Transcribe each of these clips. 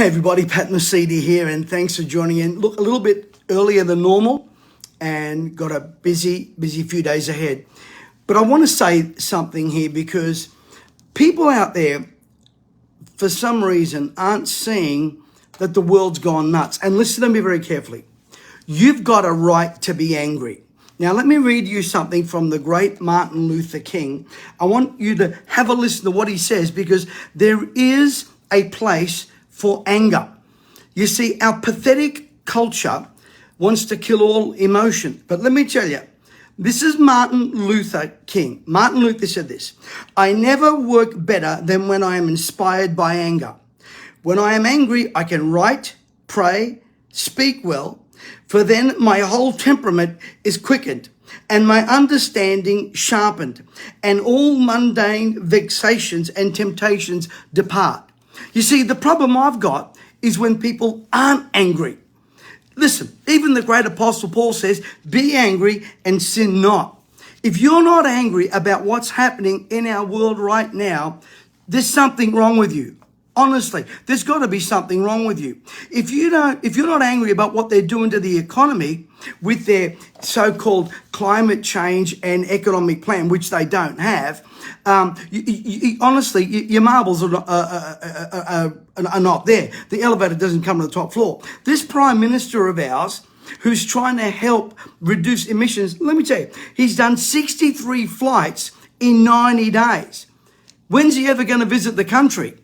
Hey everybody, Pat Mesiti here, and thanks for joining in. Look, a little bit earlier than normal and got a busy few days ahead. But I want to say something here because people out there, for some reason, aren't seeing that the world's gone nuts. And listen to me very carefully. You've got a right to be angry. Now, let me read you something from the great Martin Luther King. I want you to have a listen to what he says because there is a place for anger. You see, our pathetic culture wants to kill all emotion. But let me tell you, this is Martin Luther King. Martin Luther said this: I never work better than when I am inspired by anger. When I am angry, I can write, pray, speak well, for then my whole temperament is quickened and my understanding sharpened, and all mundane vexations and temptations depart. You see, the problem I've got is when people aren't angry. Listen, even the great apostle Paul says, be angry and sin not. If you're not angry about what's happening in our world right now, there's something wrong with you. Honestly, there's got to be something wrong with you. If you're not angry about what they're doing to the economy with their so-called climate change and economic plan, which they don't have, honestly, your marbles are not there. The elevator doesn't come to the top floor. This Prime Minister of ours, who's trying to help reduce emissions, let me tell you, he's done 63 flights in 90 days. When's he ever going to visit the country?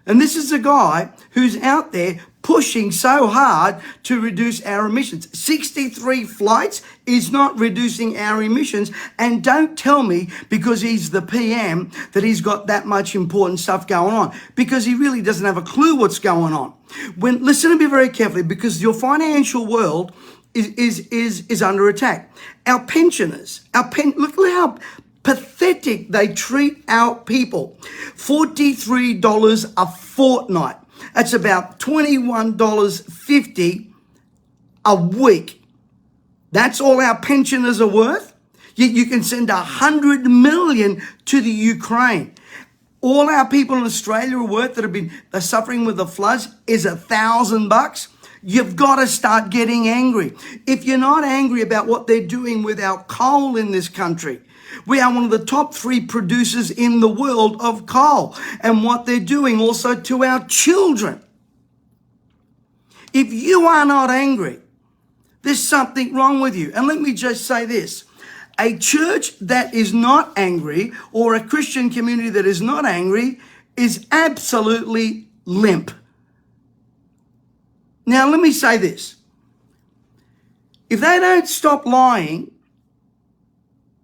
And this is a guy who's out there pushing so hard to reduce our emissions. 63 flights is not reducing our emissions. And don't tell me because he's the PM that he's got that much important stuff going on, because he really doesn't have a clue what's going on. Listen to me very carefully, because your financial world is under attack. Our pensioners, look at how pathetic they treat our people. $43 a fortnight. That's about $21.50 a week. That's all our pensioners are worth. Yet you can send 100 million to the Ukraine. All our people in Australia are worth that have been suffering with the floods is $1,000. You've got to start getting angry. If you're not angry about what they're doing with our coal in this country, we are one of the top 3 producers in the world of coal, and what they're doing also to our children. If you are not angry, there's something wrong with you. And let me just say this: a church that is not angry, or a Christian community that is not angry, is absolutely limp. Now, let me say this. If they don't stop lying,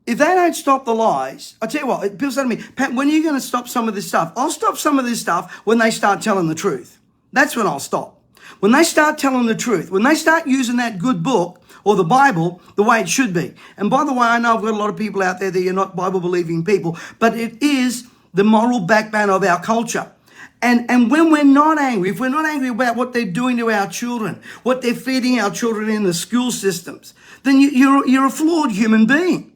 if they don't stop the lies, I tell you what, people say to me, Pat, when are you going to stop some of this stuff? I'll stop some of this stuff when they start telling the truth. That's when I'll stop. When they start telling the truth, when they start using that good book or the Bible the way it should be. And by the way, I know I've got a lot of people out there that are not Bible-believing people, but it is the moral backbone of our culture. And when we're not angry, if we're not angry about what they're doing to our children, what they're feeding our children in the school systems, then you're a flawed human being.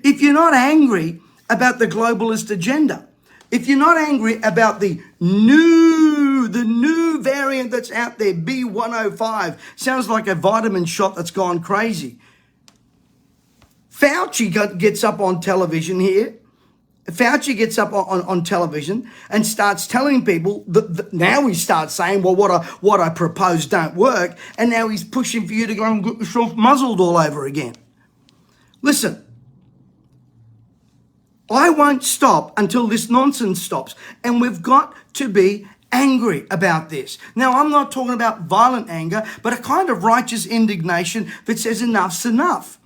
If you're not angry about the globalist agenda, if you're not angry about the new variant that's out there, B105, sounds like a vitamin shot that's gone crazy. Fauci gets up on television here. Fauci gets up on television and starts telling people that now he starts saying, well, what I propose don't work. And now he's pushing for you to go and get yourself muzzled all over again. Listen, I won't stop until this nonsense stops. And we've got to be angry about this. Now, I'm not talking about violent anger, but a kind of righteous indignation that says enough's enough.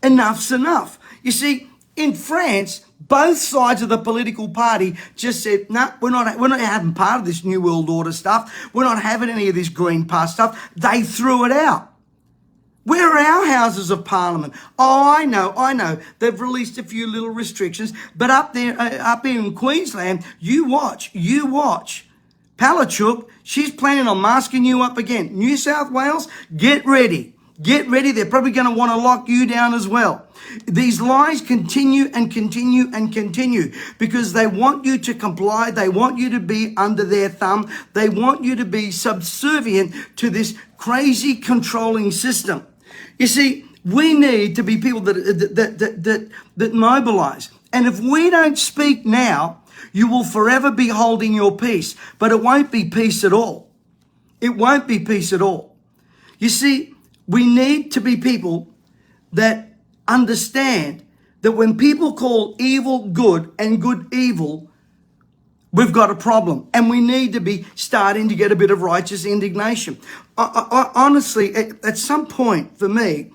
Enough's enough. You see, in France, both sides of the political party just said, no, we're not having part of this New World Order stuff. We're not having any of this Green Pass stuff. They threw it out. Where are our houses of parliament? Oh, I know. They've released a few little restrictions, but up there in Queensland, you watch. Palachuk, she's planning on masking you up again. New South Wales, get ready. Get ready. They're probably going to want to lock you down as well. These lies continue and continue and continue because they want you to comply. They want you to be under their thumb. They want you to be subservient to this crazy controlling system. You see, we need to be people that mobilize. And if we don't speak now, you will forever be holding your peace. But it won't be peace at all. It won't be peace at all. You see, we need to be people that understand that when people call evil good and good evil, we've got a problem. And we need to be starting to get a bit of righteous indignation. Honestly, at some point for me,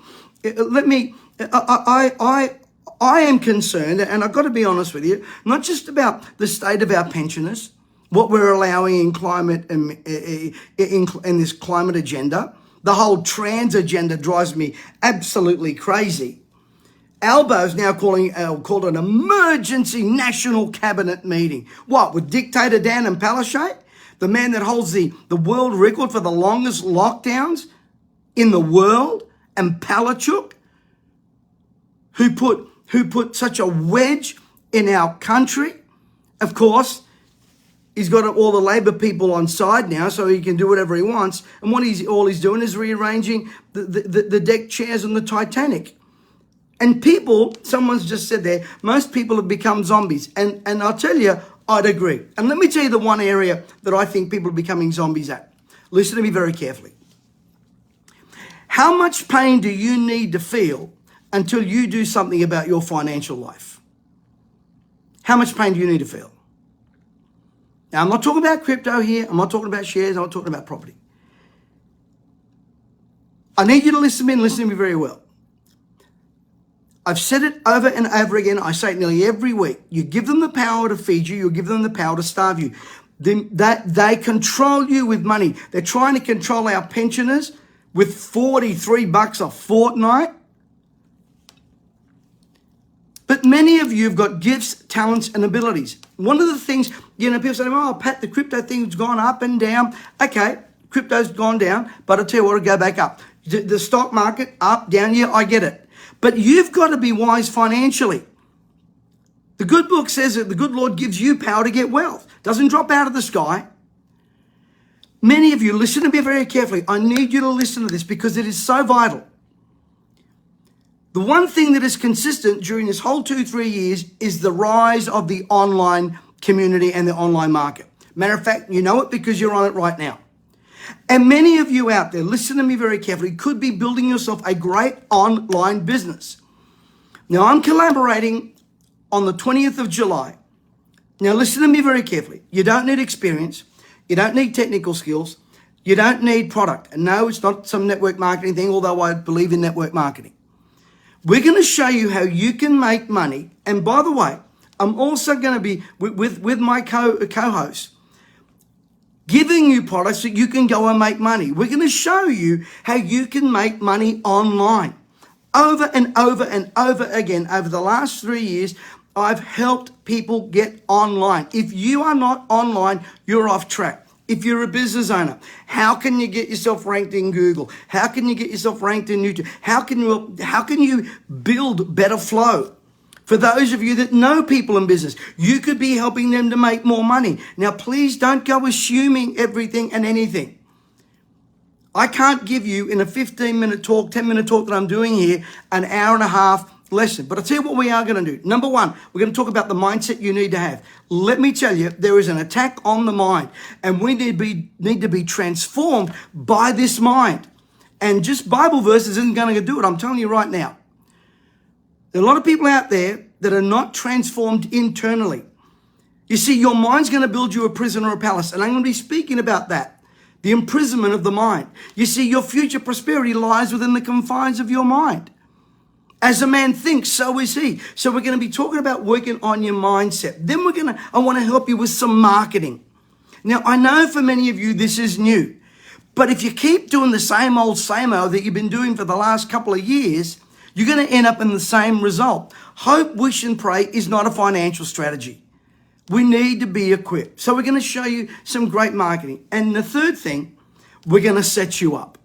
I am concerned, and I've got to be honest with you, not just about the state of our pensioners, what we're allowing in climate in this climate agenda. The whole trans agenda drives me absolutely crazy. Albo's now called an emergency national cabinet meeting. What, with dictator Dan and Palaszczuk, the man that holds the world record for the longest lockdowns in the world, and Palaszczuk, who put such a wedge in our country? Of course, he's got all the Labor people on side now, so he can do whatever he wants. And all he's doing is rearranging the deck chairs on the Titanic. And people, someone's just said there, most people have become zombies. And I'll tell you, I'd agree. And let me tell you the one area that I think people are becoming zombies at. Listen to me very carefully. How much pain do you need to feel until you do something about your financial life? How much pain do you need to feel? Now, I'm not talking about crypto here. I'm not talking about shares. I'm not talking about property. I need you to listen to me very well. I've said it over and over again. I say it nearly every week. You give them the power to feed you. You give them the power to starve you. They control you with money. They're trying to control our pensioners with $43 a fortnight. But many of you have got gifts, talents, and abilities. One of the things, people say, oh, Pat, the crypto thing's gone up and down. Okay, crypto's gone down, but I'll tell you what, it'll go back up. The stock market, up, down, yeah, I get it. But you've got to be wise financially. The good book says that the good Lord gives you power to get wealth. Doesn't drop out of the sky. Many of you, listen to me very carefully. I need you to listen to this because it is so vital. The one thing that is consistent during this whole 2-3 years is the rise of the online community and the online market. Matter of fact, you know it because you're on it right now. And many of you out there, listen to me very carefully, could be building yourself a great online business. Now, I'm collaborating on the 20th of July. Now, listen to me very carefully. You don't need experience. You don't need technical skills. You don't need product. And no, it's not some network marketing thing, although I believe in network marketing. We're going to show you how you can make money. And by the way, I'm also going to be with my co-host giving you products that you can go and make money. We're going to show you how you can make money online. Over and over and over again, over the last 3 years, I've helped people get online. If you are not online, you're off track. If you're a business owner, how can you get yourself ranked in Google? How can you get yourself ranked in YouTube? How can you build better flow? For those of you that know people in business, you could be helping them to make more money. Now, please don't go assuming everything and anything. I can't give you in a 15-minute talk, 10-minute talk that I'm doing here, an hour and a half lesson. But I'll tell you what we are going to do. Number one, we're going to talk about the mindset you need to have. Let me tell you, there is an attack on the mind, and we need to be transformed by this mind. And just Bible verses isn't going to do it. I'm telling you right now. There are a lot of people out there that are not transformed internally. You see, your mind's going to build you a prison or a palace, and I'm going to be speaking about that. The imprisonment of the mind. You see, your future prosperity lies within the confines of your mind. As a man thinks, so is he. So we're going to be talking about working on your mindset. Then I want to help you with some marketing. Now, I know for many of you, this is new. But if you keep doing the same old that you've been doing for the last couple of years, you're going to end up in the same result. Hope, wish, and pray is not a financial strategy. We need to be equipped. So we're going to show you some great marketing. And the third thing, we're going to set you up.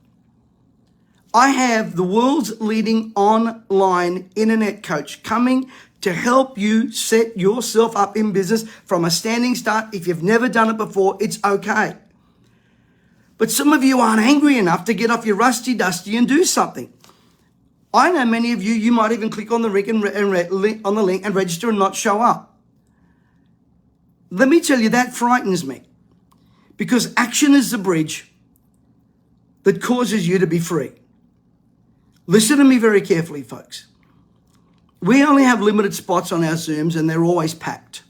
I have the world's leading online internet coach coming to help you set yourself up in business from a standing start. If you've never done it before, it's okay. But some of you aren't angry enough to get off your rusty dusty and do something. I know many of you, you might even click on the link and register and not show up. Let me tell you, that frightens me, because action is the bridge that causes you to be free. Listen to me very carefully, folks. We only have limited spots on our Zooms, and they're always packed.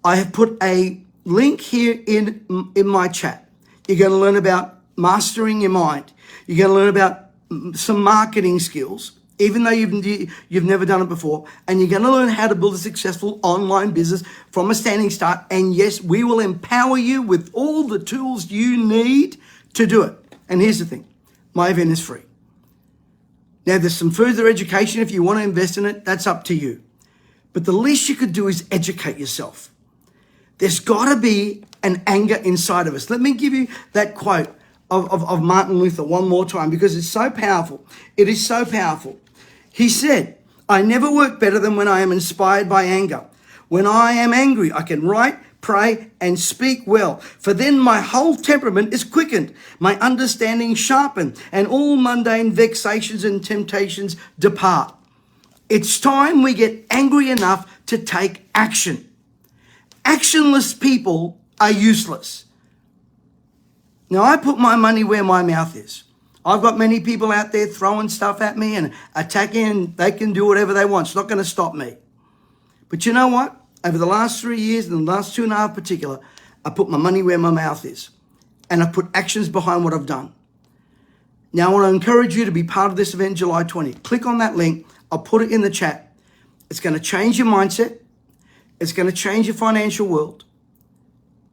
I have put a link here in my chat. You're going to learn about mastering your mind. You're going to learn about some marketing skills, even though you've never done it before. And you're going to learn how to build a successful online business from a standing start. And yes, we will empower you with all the tools you need to do it. And here's the thing. My event is free. Now, there's some further education. If you want to invest in it, that's up to you. But the least you could do is educate yourself. There's got to be an anger inside of us. Let me give you that quote of Martin Luther one more time, because it's so powerful. It is so powerful. He said, "I never work better than when I am inspired by anger. When I am angry, I can write, pray, and speak well, for then my whole temperament is quickened, my understanding sharpened, and all mundane vexations and temptations depart." It's time we get angry enough to take action. Actionless people are useless. Now, I put my money where my mouth is. I've got many people out there throwing stuff at me and attacking, and they can do whatever they want. It's not going to stop me. But you know what? Over the last 3 years, and the last 2.5 in particular, I put my money where my mouth is. And I put actions behind what I've done. Now, I want to encourage you to be part of this event July 20th. Click on that link. I'll put it in the chat. It's going to change your mindset. It's going to change your financial world.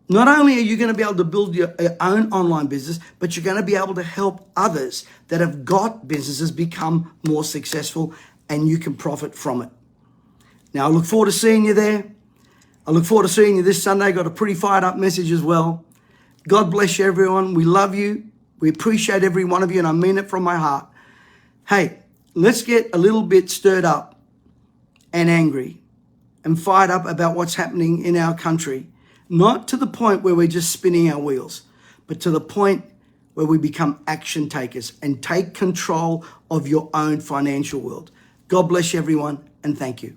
Not only are you going to be able to build your own online business, but you're going to be able to help others that have got businesses become more successful, and you can profit from it. Now, I look forward to seeing you there. I look forward to seeing you this Sunday. Got a pretty fired up message as well. God bless you, everyone. We love you. We appreciate every one of you, and I mean it from my heart. Hey, let's get a little bit stirred up and angry and fired up about what's happening in our country. Not to the point where we're just spinning our wheels, but to the point where we become action takers and take control of your own financial world. God bless you, everyone, and thank you.